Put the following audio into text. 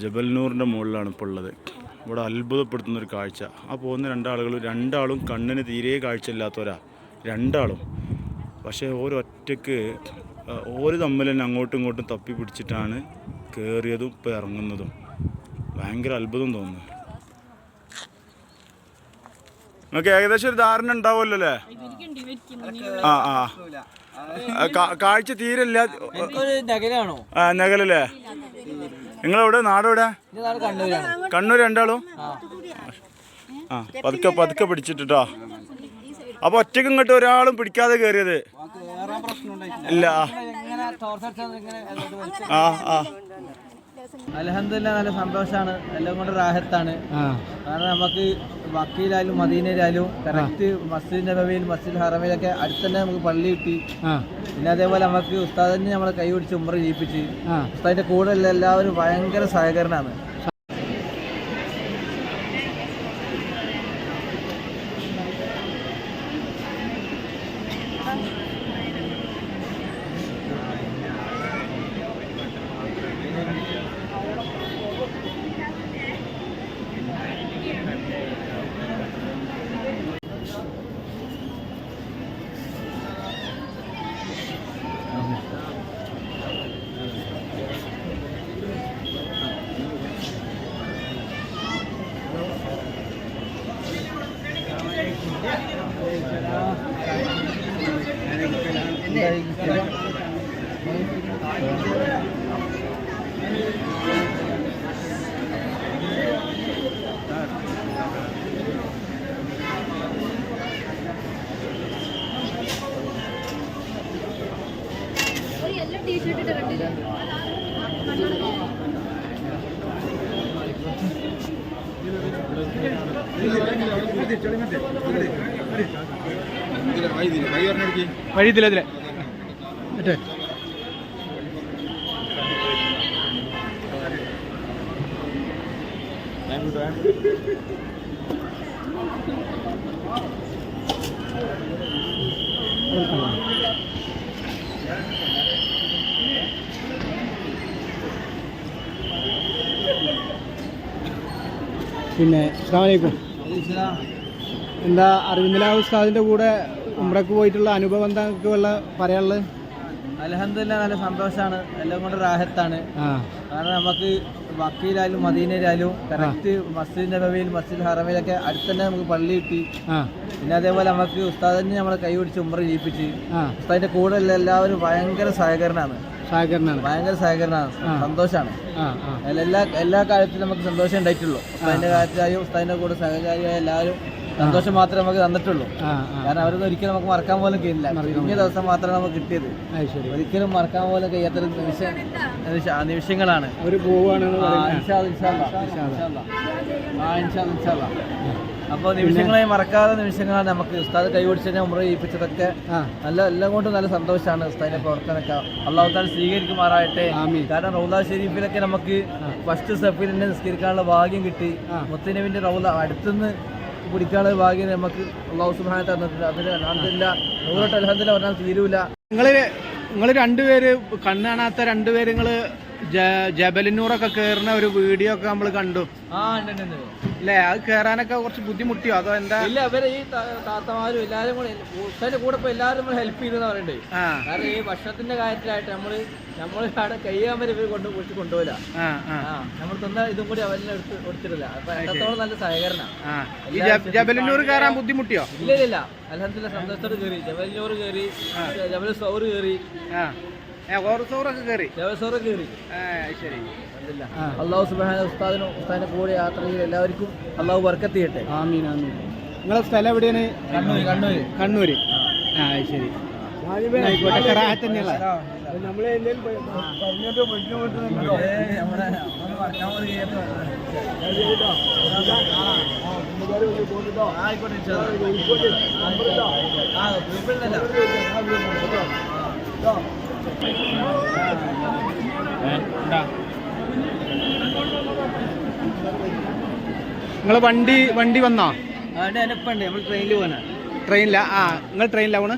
ജബൽ നൂറിൻ്റെ മുകളിലാണ് ഇപ്പോൾ ഉള്ളത്. ഇവിടെ അത്ഭുതപ്പെടുത്തുന്നൊരു കാഴ്ച. ആ പോകുന്ന രണ്ടാളും കണ്ണിന് തീരെ കാഴ്ചയില്ലാത്തവരാ രണ്ടാളും. പക്ഷേ ഓരൊറ്റക്ക് ഓര് തമ്മിൽ തന്നെ അങ്ങോട്ടും ഇങ്ങോട്ടും തപ്പി പിടിച്ചിട്ടാണ് കയറിയതും ഇപ്പോൾ ഇറങ്ങുന്നതും. ഭയങ്കര അത്ഭുതം തോന്നുന്നു. നിങ്ങൾക്ക് ഏകദേശം ഒരു ധാരണ ഉണ്ടാവുമല്ലോ അല്ലേ? കാഴ്ച തീരല്ല. നഗലല്ലേ? നിങ്ങളെവിടെ? നാടെവിടെ? കണ്ണൂർ രണ്ടാളും? പതുക്കെ പിടിച്ചിട്ടോ. അപ്പൊ ഒറ്റക്ക് ഇങ്ങോട്ട് ഒരാളും പിടിക്കാതെ കയറിയത് ഇല്ല. അൽഹംദുലില്ലാഹ് നല്ല സന്തോഷമാണ്, എല്ലാം കൊണ്ട് റാഹത്താണ്. കാരണം നമുക്ക് മക്കയിലായാലും മദീനയിലായാലും കറക്റ്റ് മസ്ജിദ് നബവിയിൽ മസ്ജിദ് ഹറമിലൊക്കെ അടുത്ത് തന്നെ നമുക്ക് പള്ളി കിട്ടി. പിന്നെ അതേപോലെ നമുക്ക് ഉസ്താദിനെ നമ്മളെ കൈ പിടിച്ച് ഉംറ ചെയ്യിപ്പിച്ച് ഉസ്താദിന്റെ കൂടെ എല്ലാവരും ഭയങ്കര സഹകരണമാണ്. വഴിയില്ല പിന്നെ അസ്സലാമു അലൈക്കും. എന്താ അറബിന്ദുലാഹ് ഉസ്താദിന്റെ കൂടെ ഉംറക്ക് പോയിട്ടുള്ള അനുഭവം എന്താ പറയാനുള്ളത്? അൽഹംദുലില്ലാഹ് നല്ല സന്തോഷമാണ്, എല്ലാം കൊണ്ട് റാഹത്താണ്. കാരണം നമുക്ക് മക്കയിലായാലും മദീനയിലായാലും കറക്റ്റ് മസ്ജിദ് നബവിയിൽ മസ്ജിദ് ഹറമിലൊക്കെ അടുത്ത് തന്നെ നമുക്ക് പള്ളി കിട്ടി. പിന്നെ അതേപോലെ നമുക്ക് ഉസ്താദിനെ നമ്മളെ കൈ പിടിച്ച് ഉംറ ചെയ്യിപ്പിച്ച് ഉസ്താദിന്റെ കൂടെ എല്ലാവരും ഭയങ്കര സഹകരണമാണ്. ഭയങ്കര സഹകരണമാണ്, സന്തോഷമാണ്. എല്ലാ കാര്യത്തിലും നമുക്ക് സന്തോഷം ഉണ്ടായിട്ടുള്ളൂ. ഉസ്താദിന്റെ കാര്യത്തിലായും ഉസ്താദിന്റെ കൂടെ സഹകാരിയായ എല്ലാവരും സന്തോഷം മാത്രമേ നമുക്ക് തന്നിട്ടുള്ളൂ. കാരണം അവരൊന്നും ഒരിക്കലും നമുക്ക് മറക്കാൻ പോലും കഴിയില്ല. ഇന്ന ദിവസം മാത്രമേ നമുക്ക് കിട്ടിയത്. ഒരിക്കലും മറക്കാൻ പോലും കഴിയാത്തൊരു നിമിഷങ്ങളാണ്. അപ്പോൾ നിമിഷങ്ങളായി മറക്കാത്ത നിമിഷങ്ങളാണ് നമുക്ക്. ഉസ്താദ് കൈപിടിച്ച് ഉംറ ചെയ്യിപ്പിച്ചതൊക്കെ എല്ലാം കൊണ്ടും നല്ല സന്തോഷമാണ്. ഉസ്താദിന്റെ പ്രവർത്തനമൊക്കെ അല്ലാഹു തആല സ്വീകരിക്കുമാറാകട്ടെ. കാരണം റൗള ഷരീഫിലൊക്കെ നമുക്ക് ഫസ്റ്റ് സഫിൽ തന്നെ നിസ്കരിക്കാനുള്ള ഭാഗ്യം കിട്ടി. മുത്തുനബിന്റെ റൗള അടുത്തുനിന്ന് പിടിക്കാനുള്ള ഭാഗ്യം നമുക്ക് അല്ലാഹു സുബ്ഹാനഹു വ തആല തന്നിട്ടുണ്ട്. അതിൽ അൽഹംദുലില്ലാഹ് നൂറട്ട് അൽഹംദുലില്ലാഹ് പറഞ്ഞാൽ തീരൂല. നിങ്ങൾ രണ്ടുപേര് കണ്ണ് കാണാത്ത രണ്ടുപേര് നിങ്ങള് ജബലിനൂറൊക്കെ കയറുന്ന ഒരു വീഡിയോ ഒക്കെ നമ്മൾ കണ്ടു. അല്ലേ? അത് കയറാനൊക്കെ കുറച്ച് ബുദ്ധിമുട്ടിയോ അതോ എന്താ? ഇല്ല, അവരെ ഈ താത്തമാരും എല്ലാവരും കൂടെ ഉസ്താദിന്റെ കൂടെ ഇപ്പൊ എല്ലാവരും നമ്മൾ ഹെൽപ്പ് ചെയ്തെന്ന് പറയണ്ടേ. കാരണം ഈ ഭക്ഷണത്തിന്റെ കാര്യത്തിലായിട്ട് നമ്മൾ അവിടെ കഴിയാൻ വരെ ഇവർ കൊണ്ടുപോയില്ല. നമ്മൾ തന്ന ഇതും കൂടി അവരെ എടുത്തിട്ടില്ല. അപ്പൊ എത്രത്തോളം നല്ല സഹകരണം. ജബലിനൂർ കയറാൻ ബുദ്ധിമുട്ടിയോ? ഇല്ല, അൽഹംദുലില്ലാഹ് സന്തോഷത്തോട് കയറി. ജബലിനൂർ കയറി, ജബൽ സൗർ കയറി, അല്ലാഹു സുബ്ഹാനഹു ഉസ്താദിനും ഉസ്താദിന്റെ കൂടെ യാത്ര ചെയ്ത് എല്ലാവർക്കും അല്ലാഹു ബർക്കത്ത് ചെയ്യട്ടെ. ആമീൻ ആമീൻ. നിങ്ങളെ സ്ഥലം എവിടെയാണ്? കണ്ണൂര്. ശരി. നിങ്ങളെ വണ്ടി വന്നോ? നമ്മൾ ട്രെയിനിൽ പോകാനാ. ട്രെയിനിലാ? നിങ്ങൾ ട്രെയിനിലാ പോണ്?